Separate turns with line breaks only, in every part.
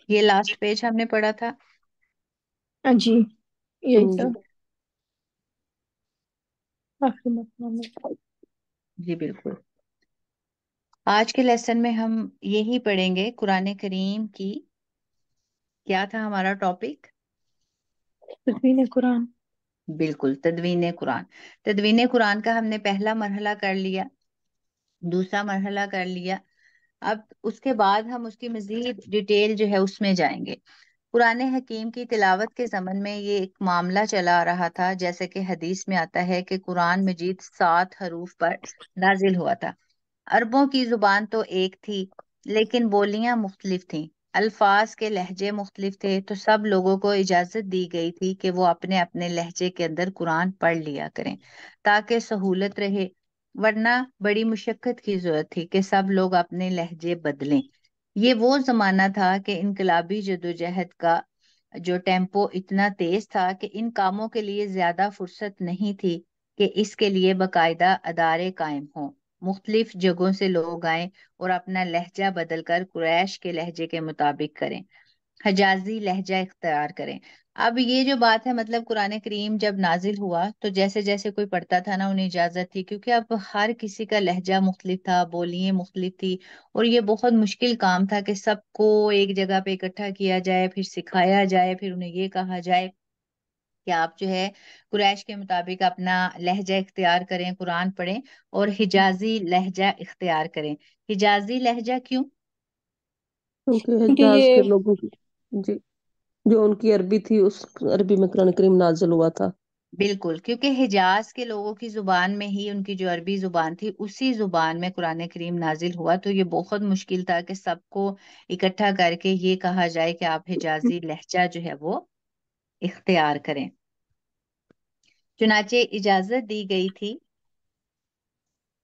یہ last page ہم نے پڑھا تھا.
ہاں جی، یہی تھا
جی
آخری مرتبہ میں۔
جی بالکل. آج کے لیسن میں ہم یہی پڑھیں گے قرآن کریم کی. کیا تھا ہمارا ٹاپک؟
تدوین قرآن۔
بالکل، تدوین قرآن. تدوین قرآن کا ہم نے پہلا مرحلہ کر لیا، دوسرا مرحلہ کر لیا. اب اس کے بعد ہم اس کی مزید ڈیٹیل جو ہے اس میں جائیں گے. قرآن حکیم کی تلاوت کے زمن میں یہ ایک معاملہ چلا آ رہا تھا، جیسے کہ حدیث میں آتا ہے کہ قرآن مجید 7 حروف پر نازل ہوا تھا. عربوں کی زبان تو ایک تھی، لیکن بولیاں مختلف تھیں، الفاظ کے لہجے مختلف تھے، تو سب لوگوں کو اجازت دی گئی تھی کہ وہ اپنے اپنے لہجے کے اندر قرآن پڑھ لیا کریں تاکہ سہولت رہے، ورنہ بڑی مشقت کی ضرورت تھی کہ سب لوگ اپنے لہجے بدلیں. یہ وہ زمانہ تھا کہ انقلابی جدوجہد کا جو ٹیمپو اتنا تیز تھا کہ ان کاموں کے لیے زیادہ فرصت نہیں تھی کہ اس کے لیے باقاعدہ ادارے قائم ہوں، مختلف جگہوں سے لوگ آئیں اور اپنا لہجہ بدل کر قریش کے لہجے کے مطابق کریں، حجازی لہجہ اختیار کریں. اب یہ جو بات ہے، مطلب قرآن کریم جب نازل ہوا تو جیسے جیسے کوئی پڑھتا تھا نا، انہیں اجازت تھی، کیونکہ اب ہر کسی کا لہجہ مختلف تھا، بولیاں مختلف تھی، اور یہ بہت مشکل کام تھا کہ سب کو ایک جگہ پہ اکٹھا کیا جائے، پھر سکھایا جائے، پھر انہیں یہ کہا جائے کہ آپ جو ہے قریش کے مطابق اپنا لہجہ اختیار کریں، قرآن پڑھیں، اور حجازی لہجہ اختیار کریں. حجازی لہجہ کیوں؟
کیونکہ
کیونکہ
حجاز کے
یہ
لوگوں کی، جی، جو ان کی عربی تھی اس عربی میں قرآن کریم نازل ہوا تھا.
بالکل، کیونکہ حجاز کے لوگوں کی زبان میں ہی ان کی جو عربی زبان تھی اسی زبان میں قرآن کریم نازل ہوا، تو یہ بہت مشکل تھا کہ سب کو اکٹھا کر کے یہ کہا جائے کہ آپ حجازی لہجہ جو ہے وہ اختیار کریں. چنانچہ اجازت دی گئی تھی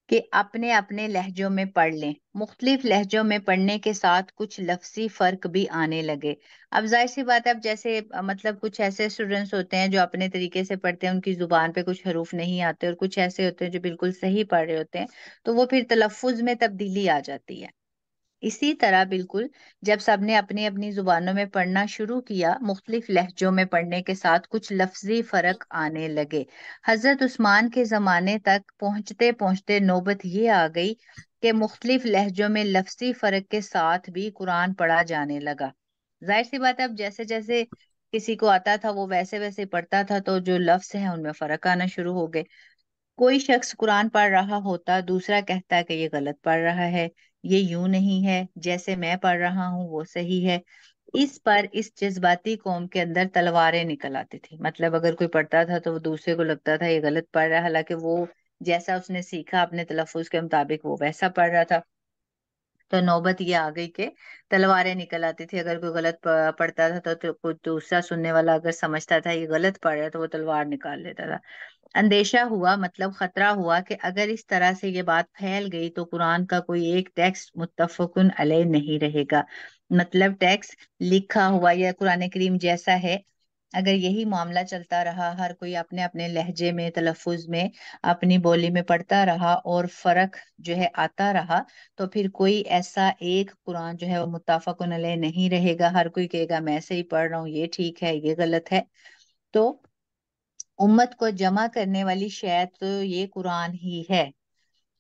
کہ اپنے اپنے لہجوں میں پڑھ لیں. مختلف لہجوں میں پڑھنے کے ساتھ کچھ لفظی فرق بھی آنے لگے. اب ظاہر سی بات ہے، اب جیسے مطلب کچھ ایسے اسٹوڈینٹس ہوتے ہیں جو اپنے طریقے سے پڑھتے ہیں، ان کی زبان پہ کچھ حروف نہیں آتے، اور کچھ ایسے ہوتے ہیں جو بالکل صحیح پڑھ رہے ہوتے ہیں، تو وہ پھر تلفظ میں تبدیلی آ جاتی ہے. اسی طرح بالکل جب سب نے اپنی اپنی زبانوں میں پڑھنا شروع کیا، مختلف لہجوں میں پڑھنے کے ساتھ کچھ لفظی فرق آنے لگے. حضرت عثمان کے زمانے تک پہنچتے پہنچتے نوبت یہ آ گئی کہ مختلف لہجوں میں لفظی فرق کے ساتھ بھی قرآن پڑھا جانے لگا. ظاہر سی بات ہے، اب جیسے جیسے کسی کو آتا تھا وہ ویسے ویسے پڑھتا تھا، تو جو لفظ ہیں ان میں فرق آنا شروع ہو گئے. کوئی شخص قرآن پڑھ رہا ہوتا، دوسرا کہتا کہ یہ غلط پڑھ رہا ہے، یہ یوں نہیں ہے، جیسے میں پڑھ رہا ہوں وہ صحیح ہے. اس پر اس جذباتی قوم کے اندر تلواریں نکل آتی تھی. مطلب اگر کوئی پڑھتا تھا تو وہ دوسرے کو لگتا تھا یہ غلط پڑھ رہا ہے، حالانکہ وہ جیسا اس نے سیکھا اپنے تلفظ کے مطابق وہ ویسا پڑھ رہا تھا. تو نوبت یہ آ گئی کہ تلواریں نکل آتی تھی. اگر کوئی غلط پڑھتا تھا تو کوئی دوسرا سننے والا اگر سمجھتا تھا یہ غلط پڑھ رہا ہے تو وہ تلوار نکال لیتا تھا. اندیشہ ہوا، مطلب خطرہ ہوا کہ اگر اس طرح سے یہ بات پھیل گئی تو قرآن کا کوئی ایک ٹیکسٹ متفقن علیہ نہیں رہے گا. مطلب ٹیکسٹ لکھا ہوا یا قرآن کریم جیسا ہے، اگر یہی معاملہ چلتا رہا، ہر کوئی اپنے اپنے لہجے میں، تلفظ میں، اپنی بولی میں پڑھتا رہا اور فرق جو ہے آتا رہا، تو پھر کوئی ایسا ایک قرآن جو ہے وہ متفقن علیہ نہیں رہے گا. ہر کوئی کہے گا میں سے ہی پڑھ رہا ہوں، یہ ٹھیک ہے یہ غلط ہے. تو امت کو جمع کرنے والی شاید تو یہ قرآن ہی ہے،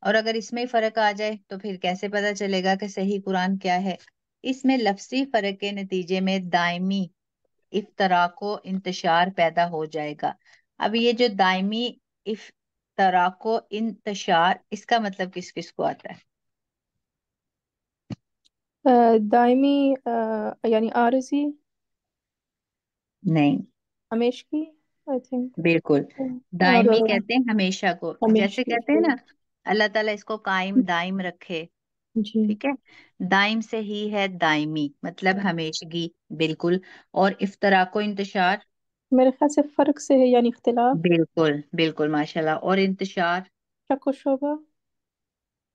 اور اگر اس میں ہی فرق آ جائے تو پھر کیسے پتہ چلے گا کہ صحیح قرآن کیا ہے؟ اس میں لفظی فرق کے نتیجے میں دائمی افتراق و انتشار پیدا ہو جائے گا. اب یہ جو دائمی افتراق و انتشار، اس کا مطلب کس کس کو آتا ہے؟
دائمی یعنی عارضی،
نہیں،
ہمیشگی، آئی تھنک،
بالکل.
اور
دائمی کہتے ہیں ہمیشہ کو، جیسے
ہمیشگی
کہتے ہیں نا اللہ تعالیٰ اس کو قائم دائم رکھے.
جی.
ٹھیک ہے، دائم سے ہی ہے دائمی، مطلب ہمیشگی. بالکل. اور افتراق و انتشار،
میرے خیال سے فرق سے ہے، یعنی اختلاف،
بالکل بالکل ماشاء اللہ. اور انتشار،
شک و شبہ.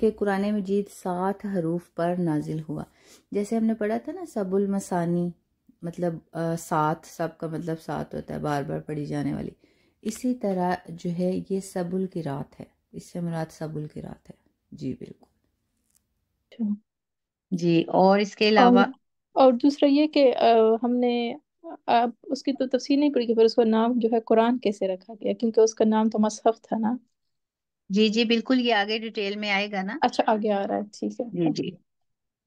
کہ قرآن مجید 7 حروف پر نازل ہوا. جیسے ہم نے پڑھا تھا نا سب المثانی، مطلب 7، سب کا مطلب 7 ہوتا ہے، بار بار پڑھی جانے والی. اسی طرح جو ہے یہ سب القرات ہے، اس سے مراد سب القرات ہے. جی بالکل.
اچھا.
جی اور اس کے
اور
علاوہ
اور دوسرا یہ کہ ہم نے اس کی تو تفصیل نہیں پڑھی کہ پھر اس کا نام جو ہے قرآن کیسے رکھا گیا، کیونکہ اس کا نام تو مصحف تھا نا.
جی جی بالکل، یہ آگے ڈیٹیل میں آئے گا نا.
اچھا آگے آ رہا ہے، ٹھیک ہے.
جی جی،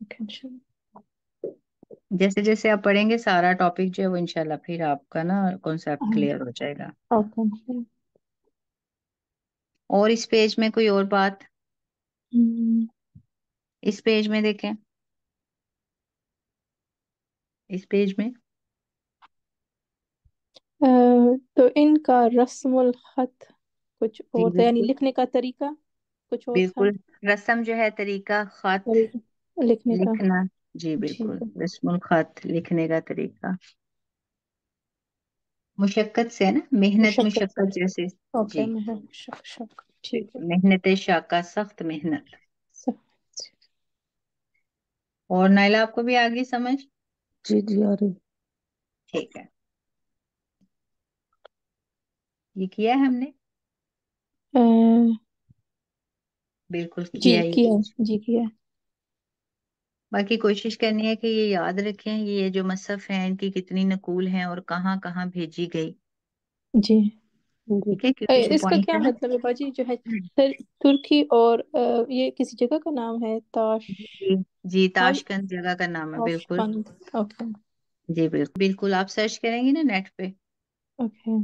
اوکے.
جیسے جیسے آپ پڑھیں گے سارا ٹاپک جو ہے وہ انشاءاللہ پھر آپ کا نا کنسیپٹ کلیئر ہو جائے گا.
اوکے.
اور اس پیج میں کوئی اور بات؟ اس پیج میں دیکھیں، اس پیج میں
تو ان کا رسم الخط کچھ
جی
اور تھا، یعنی
بالکل
لکھنے کا طریقہ کچھ اور تھا.
بالکل، رسم جو ہے طریقہ، خط
لکھنے کا.
لکھنا. جی
ٹھیک
بالکل،
ہے.
رسم الخط لکھنے کا طریقہ. مشقت سے نا، محنت
مشقت سے.
مشقت جیسے.
اوکے.
جی
میں ہے شک. ٹھیک ہے.
محنت شاقہ، سخت محنت.
س-
اور نائلہ آپ کو بھی آگے سمجھ؟
جی جی آ رہی.
ٹھیک ہے، یہ کیا ہے ہم نے، بالکل
جی
کیا ہی.
کیا. جی کیا.
باقی کوشش کرنی ہے کہ یہ یاد رکھیں یہ جو مصحف ہیں ان کی کتنی نقول ہیں اور کہاں کہاں بھیجی گئی.
جی.
جی
ٹھیک ہے، کیونکہ جو
اس کا
پوائنٹ
کیا
ہے نا.
مطلب ہے باجی جو ہے ترکی اور یہ کسی جگہ کا نام ہے
جی جی، تاشکند جگہ کا نام ہے بالکل.
تاشقند. اوکے.
جی بالکل بالکل، آپ سرچ کریں گی نا نیٹ پہ.
اوکے.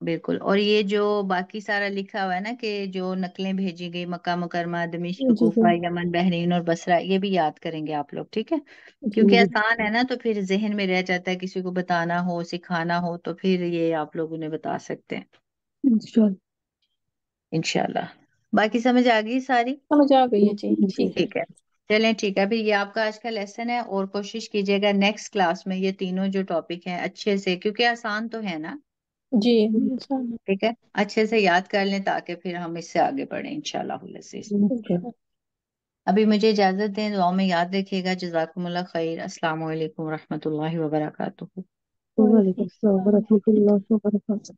بالکل. اور یہ جو باقی سارا لکھا ہوا ہے نا کہ جو نقلیں بھیجی گئی مکہ مکرمہ، دمشق،
جی جی
کوفہ، یمن، بحرین اور بصرہ، یہ بھی یاد کریں گے آپ لوگ. ٹھیک ہے،
جی
کیونکہ
جی
آسان ہے نا تو پھر ذہن میں رہ جاتا ہے، کسی کو بتانا ہو سکھانا ہو تو پھر یہ آپ لوگ انہیں بتا سکتے ہیں
انشاءاللہ.
انشاءاللہ. باقی سمجھ آ گئی ساری؟
سمجھ آ گئی ہے. جی
جی
ٹھیک ہے.
ٹھیک ہے، چلیں ٹھیک ہے. پھر یہ آپ کا آج کا لیسن ہے اور کوشش کیجیے گا نیکسٹ کلاس میں یہ تینوں جو ٹاپک ہیں اچھے سے، کیونکہ آسان تو ہے نا.
جی انشاءاللہ.
ٹھیک ہے، اچھے سے یاد کر لیں تاکہ پھر ہم اس سے آگے بڑھیں انشاءاللہ العزیز.
انشاءاللہ.
انشاءاللہ.
ابھی مجھے اجازت دیں، دعاؤں میں یاد رکھیے گا. جزاکم اللہ خیر. السلام علیکم ورحمۃ اللہ وبرکاتہ.
وعلیکم السلام ورحمۃ اللہ وبرکاتہ.